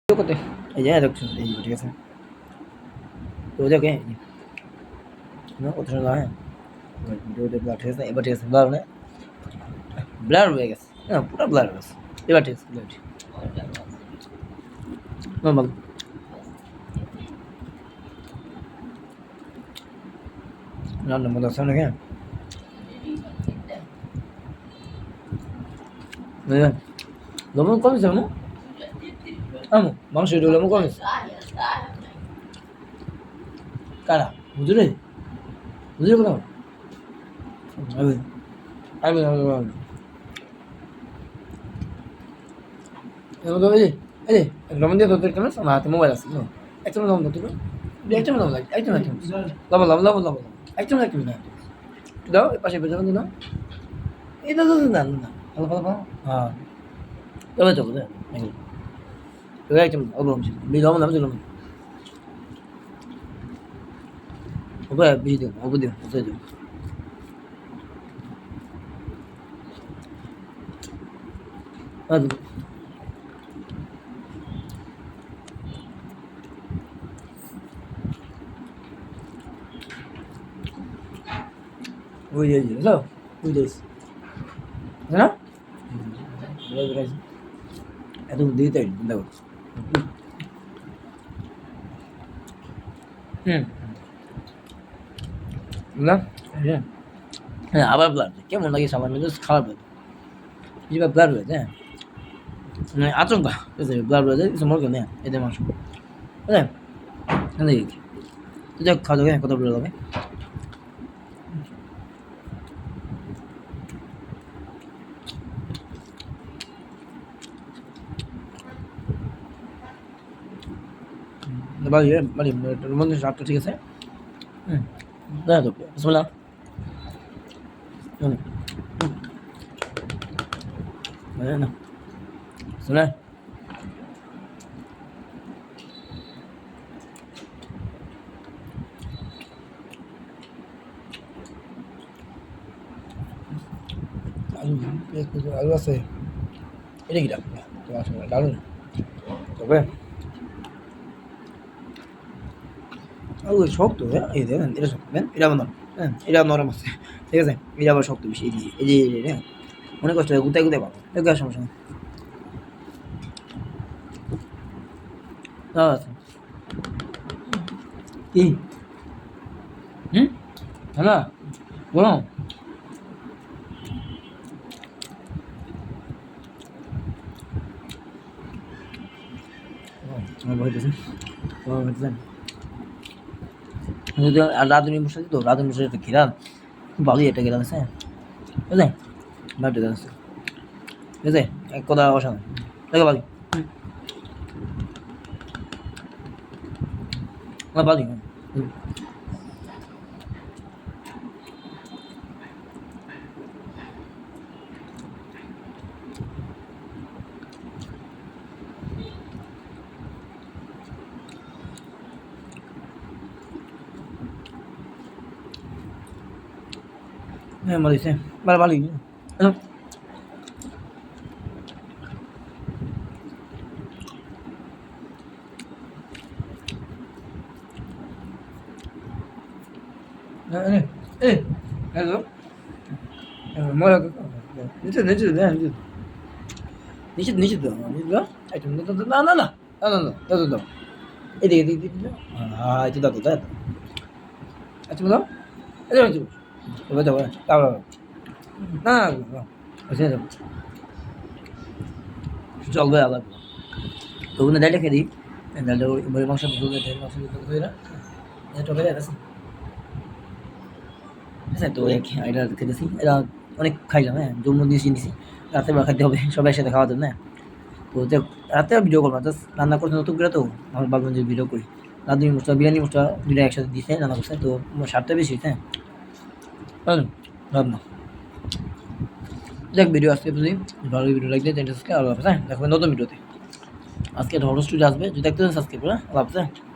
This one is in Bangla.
করতে এই যে দেখছো এই ঠিক আছে তো দেখে না কত সুন্দর হ্যাঁ ভিডিওতে ব্লার ঠিক আছে এবার ঠিক আছে ব্লার মানে ব্লার হয়ে গেছে হ্যাঁ পুরো ব্লার হয়ে গেছে এবার ঠিক আছে নর্মাল রান্নার মধ্যে আছে নাকি লবণ কমেছে আমু আমু মাংস লবণ কমেছে কারা হুজুরে হুজুরে কোথাও আবে আবে এই যে লবণ দিয়ে তোদের কেন আমার হাতে মোবাইল আছে একটা লবণ দিতে একটা লবণ লাগে একটা লবণ লবণ লবণ লবণ একটা না দাও পাশে বেজে দাও এই দাও না না ভালো ভালো ভালো হ্যাঁ তবে চলো দে তো একটা অবলম্বন লবণ লবণ লবণ ওকে বেশি দিও অবু দিও বুঝতে দিও ওই যে যাও ওই যে না এত দিতে দেখো না হ্যাঁ আবার ব্লাড কেমন লাগে সামান্য খারাপ লাগে যেভাবে ব্লাড হয়েছে হ্যাঁ মানে আচমকা ব্লাড হয়েছে কিছু মনে করেন এদের মাংস বুঝলেন তো যাক খাওয়া যাবে কথা বলে যাবে বাড়ি স্বাদটা ঠিক আছে দেখা তো বিসমিল্লাহ না শুনে আলু আছে এটা কি দারুন তবে আলু শক্ত এই দেখেন এটা শক্ত এটা নরম হ্যাঁ এটা নরম আছে ঠিক আছে এটা আবার শক্ত বেশি এই যে হ্যাঁ অনেক কষ্ট হয় গুতায় গুতায় পাবো এগুলো সমস্যা নেই আচ্ছা কি হ্যাঁ বলো আমার ভয় পেয়েছেন তোমার ভয় পেয়েছেন যদি রাধুনি মশলা দিত রাধুনি মশলা একটা ঘিরান খুব ভালোই একটা ঘিরান আছে বুঝলেন ভাবতে আছে ঠিক আছে এক কথা অসাধারণ দেখো ভালো ভালো হ্যাঁ ভালো হয়েছে ভালো ভালোই হ্যালো মজা নিচে নিচে নিচে নিচে দাও না না না না না না দাও দাও এদিকে এদিকে হ্যাঁ এটা দাও দাও আচ্ছা দাও এটা হচ্ছে এবার যাবো তারপর না না চলবে আলাদা তো ওখানে ডাইলে খেয়ে দিই ডালটা বড়ি মাংস মাংস ধুয়ে না এটা বেড়ে গেছে ঠিক আছে তো এটা খেতেছি এটা অনেক খাইলাম হ্যাঁ জন্ম দিয়েছি নিছি রাতে বেলা খাইতে হবে সবাই একসাথে খাওয়া যাবে না তো রাতে ভিডিও করবো জাস্ট রান্না করতে নতুন করে তো আমার ভাবলাম যে ভিডিও করি রাঁধুনি মশলা বিরিয়ানি মশলা দুটো একসাথে দিয়েছে রান্না করছে তো স্বাদটা বেশি হয়েছে হ্যাঁ রান্না যাক ভিডিও আসতে বুঝি ভালো ভিডিও লাগবে চ্যানেলটা সাবস্ক্রাইব আল্লাহ হাফেজ হ্যাঁ দেখবেন নতুন ভিডিওতে আজকে একটা হরর স্টুডিও আসবে যদি দেখতে সাবস্ক্রাইব করে আল্লাহ হাফেজ